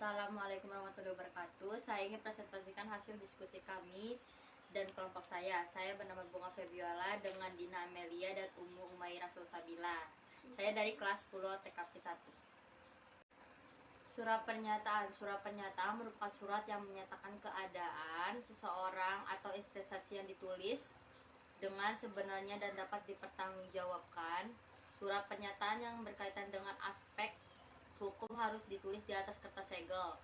Assalamualaikum warahmatullahi wabarakatuh. Saya ingin presentasikan hasil diskusi kami dan kelompok saya. Saya bernama Bunga Febiola dengan Dina Amelia dan Umu Umairah Sulsabila. Saya dari kelas 10 TKP 1. Surat pernyataan. Surat pernyataan merupakan surat yang menyatakan keadaan seseorang atau instansi yang ditulis dengan sebenarnya dan dapat dipertanggungjawabkan. Surat pernyataan yang berkaitan dengan aspek hukum harus ditulis di atas kertas segel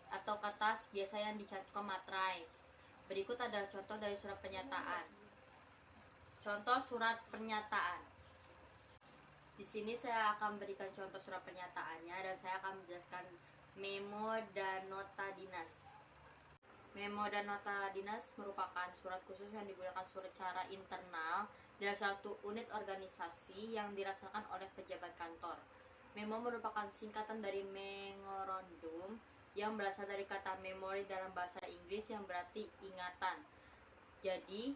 atau kertas biasa yang dicantumkan materai. Berikut adalah contoh dari surat pernyataan. Contoh surat pernyataan. Di sini saya akan berikan contoh surat pernyataannya dan saya akan menjelaskan memo dan nota dinas. Memo dan nota dinas merupakan surat khusus yang digunakan secara internal dalam satu unit organisasi yang dirasakan oleh pejabat kantor. Memo merupakan singkatan dari memorandum yang berasal dari kata memory dalam bahasa Inggris yang berarti ingatan. Jadi,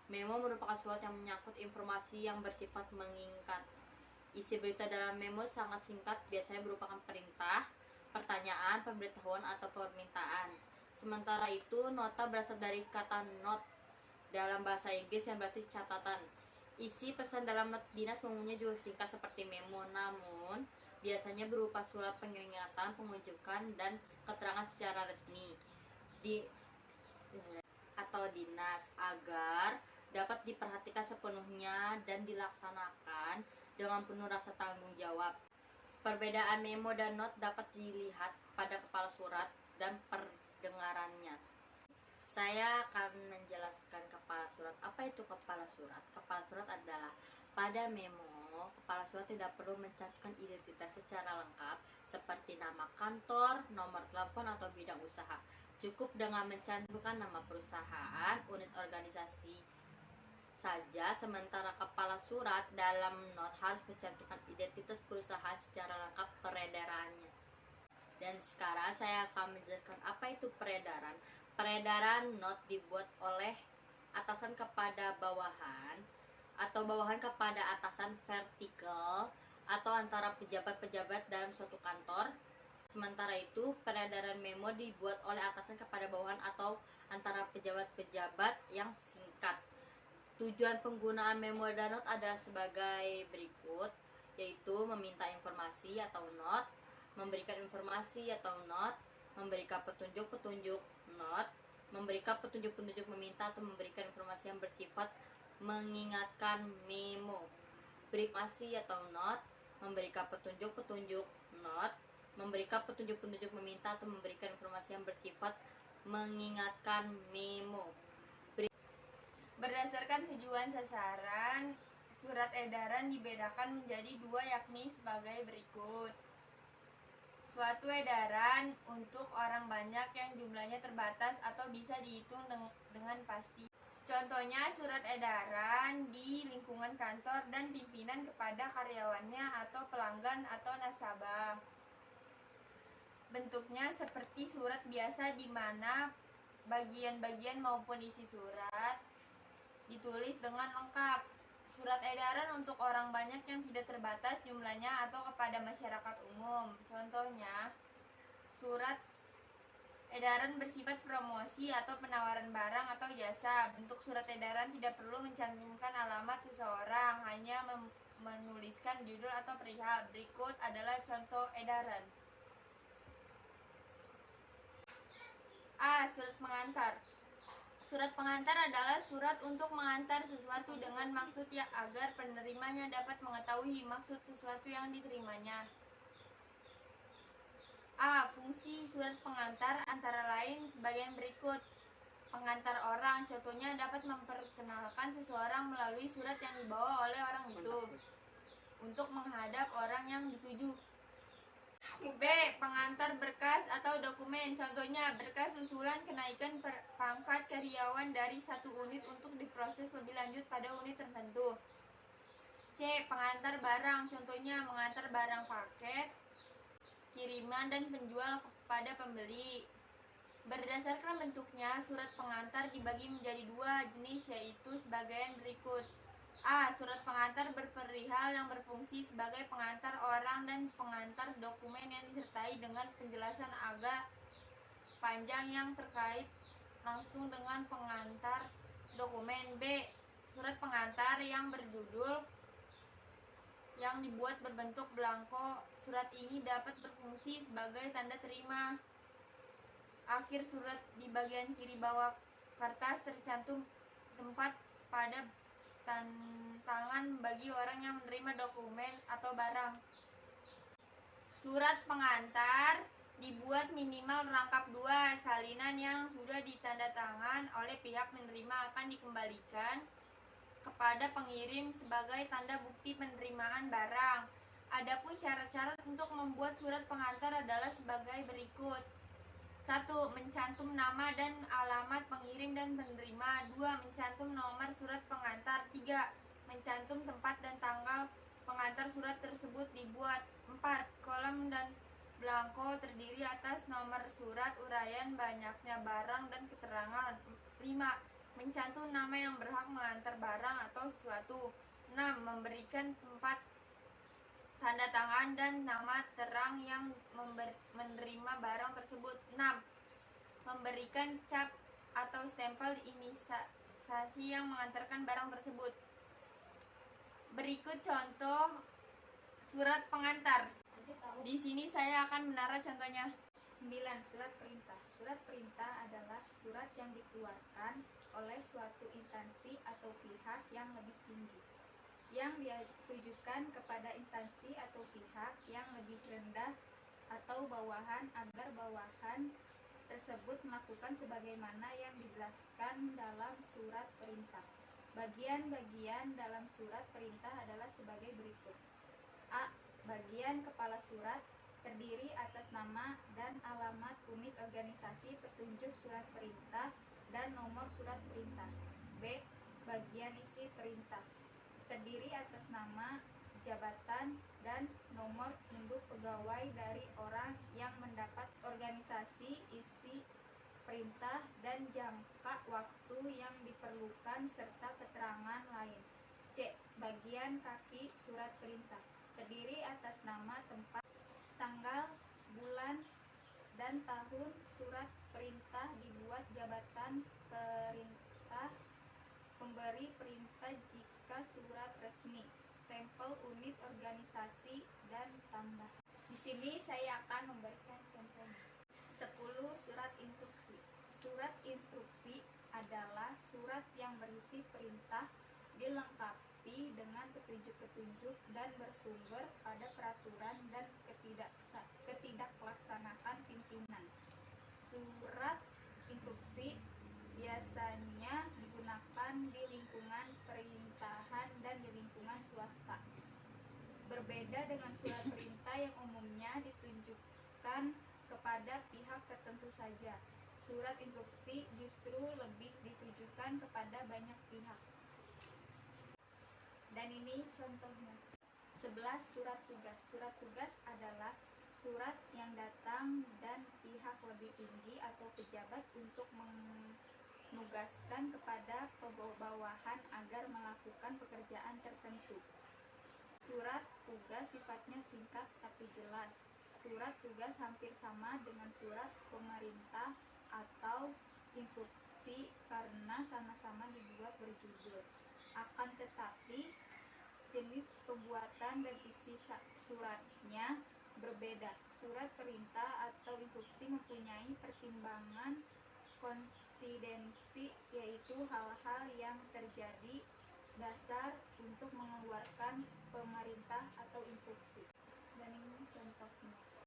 memo merupakan surat yang menyangkut informasi yang bersifat mengikat. Isi berita dalam memo sangat singkat, biasanya merupakan perintah, pertanyaan, pemberitahuan, atau permintaan. Sementara itu, nota berasal dari kata note dalam bahasa Inggris yang berarti catatan. Isi pesan dalam not dinas umumnya juga singkat seperti memo, namun biasanya berupa surat peringatan, penunjukan, dan keterangan secara resmi atau dinas agar dapat diperhatikan sepenuhnya dan dilaksanakan dengan penuh rasa tanggung jawab. Perbedaan memo dan not dapat dilihat pada kepala surat dan perdengarannya. Saya akan menjelaskan kepala surat. Apa itu kepala surat? Kepala surat adalah pada memo, kepala surat tidak perlu mencantumkan identitas secara lengkap seperti nama kantor, nomor telepon, atau bidang usaha. Cukup dengan mencantumkan nama perusahaan, unit organisasi saja, sementara kepala surat dalam not harus mencantumkan identitas perusahaan secara lengkap peredarannya. Dan sekarang saya akan menjelaskan apa itu peredaran. Peredaran not dibuat oleh atasan kepada bawahan atau bawahan kepada atasan vertikal atau antara pejabat-pejabat dalam suatu kantor. Sementara itu, peredaran memo dibuat oleh atasan kepada bawahan atau antara pejabat-pejabat yang singkat. Tujuan penggunaan memo dan not adalah sebagai berikut, yaitu meminta informasi atau not, memberikan informasi atau not, memberikan petunjuk-petunjuk not, memberikan petunjuk-petunjuk meminta atau memberikan informasi yang bersifat mengingatkan memo, informasi atau not, memberikan petunjuk-petunjuk not, memberikan petunjuk-petunjuk meminta atau memberikan informasi yang bersifat mengingatkan memo. Berdasarkan tujuan sasaran, surat edaran dibedakan menjadi dua, yakni sebagai berikut. Suatu edaran untuk orang banyak yang jumlahnya terbatas atau bisa dihitung dengan pasti. Contohnya surat edaran di lingkungan kantor dan pimpinan kepada karyawannya atau pelanggan atau nasabah. Bentuknya seperti surat biasa di mana bagian-bagian maupun isi surat ditulis dengan lengkap. Surat edaran untuk orang banyak yang tidak terbatas jumlahnya atau kepada masyarakat umum. Contohnya, surat edaran bersifat promosi atau penawaran barang atau jasa. Bentuk surat edaran tidak perlu mencantumkan alamat seseorang, hanya menuliskan judul atau perihal. Berikut adalah contoh edaran. A. Surat pengantar. Surat pengantar adalah surat untuk mengantar sesuatu dengan maksud ya agar penerimanya dapat mengetahui maksud sesuatu yang diterimanya. A. Fungsi surat pengantar antara lain sebagian berikut. Pengantar orang, contohnya dapat memperkenalkan seseorang melalui surat yang dibawa oleh orang itu untuk menghadap orang yang dituju. B. Pengantar berkas atau dokumen, contohnya berkas usulan kenaikan pangkat karyawan dari satu unit untuk diproses lebih lanjut pada unit tertentu. C. Pengantar barang, contohnya mengantar barang paket, kiriman, dan penjual kepada pembeli. Berdasarkan bentuknya, surat pengantar dibagi menjadi dua jenis, yaitu sebagian berikut. A. Surat pengantar berperihal yang berfungsi sebagai pengantar orang dan pengantar dokumen yang disertai dengan penjelasan agak panjang yang terkait langsung dengan pengantar dokumen. B. Surat pengantar yang berjudul yang dibuat berbentuk belangko. Surat ini dapat berfungsi sebagai tanda terima. Akhir surat di bagian kiri bawah kertas tercantum tempat pada tangan bagi orang yang menerima dokumen atau barang. Surat pengantar dibuat minimal rangkap 2. Salinan yang sudah ditandatangan oleh pihak menerima akan dikembalikan kepada pengirim sebagai tanda bukti penerimaan barang. Adapun syarat-syarat untuk membuat surat pengantar adalah sebagai berikut. 1. Mencantum nama dan alamat pengirim dan penerima. 2. Mencantum nomor surat pengantar. 3. Mencantum tempat dan tanggal pengantar surat tersebut dibuat. 4. Kolom dan belangko terdiri atas nomor surat, uraian banyaknya barang, dan keterangan. 5. Mencantum nama yang berhak mengantar barang atau sesuatu. 6. Memberikan tempat tanda tangan dan nama terang yang menerima barang tersebut. 6. Memberikan cap atau stempel inisiasi yang mengantarkan barang tersebut. Berikut contoh surat pengantar. Di sini saya akan menara contohnya. 9. Surat perintah. Surat perintah adalah surat yang dikeluarkan oleh suatu instansi atau pihak yang lebih tinggi, yang ditujukan kepada instansi atau pihak yang lebih rendah atau bawahan agar bawahan tersebut melakukan sebagaimana yang dijelaskan dalam surat perintah. Bagian-bagian dalam surat perintah adalah sebagai berikut. A. Bagian kepala surat terdiri atas nama dan alamat unit organisasi petunjuk surat perintah dan nomor surat perintah. B. Bagian isi perintah terdiri atas nama, jabatan, dan nomor induk pegawai dari orang yang mendapat organisasi isi perintah dan jangka waktu yang diperlukan serta keterangan lain. C. Bagian kaki surat perintah terdiri atas nama, tempat, tanggal, bulan, dan tahun surat perintah dibuat, jabatan perintah, pemberi perintah jika surat resmi, stempel unit organisasi, dan tambah. Di sini saya akan memberikan contohnya. 10. Surat instruksi. Surat instruksi adalah surat yang berisi perintah dilengkapi dengan petunjuk-petunjuk dan bersumber pada peraturan dan ketidaklaksanaan pimpinan. Surat instruksi biasanya digunakan di lingkungan pemerintahan dan di lingkungan swasta. Berbeda dengan surat perintah yang umumnya ditunjukkan kepada pihak tertentu saja, surat instruksi justru lebih ditujukan kepada banyak pihak. Dan ini contohnya. 11. Surat tugas. Surat tugas adalah surat yang datang dan pihak lebih tinggi atau pejabat untuk menugaskan kepada bawahan agar melakukan pekerjaan tertentu. Surat tugas sifatnya singkat tapi jelas. Surat tugas hampir sama dengan surat pemerintah atau instruksi karena sama-sama dibuat berjudul. Akan tetapi jenis pembuatan dan isi suratnya berbeda. Surat perintah atau instruksi mempunyai pertimbangan konfidensi, yaitu hal-hal yang terjadi dasar untuk mengeluarkan pemerintah atau instruksi. Dan ini contohnya.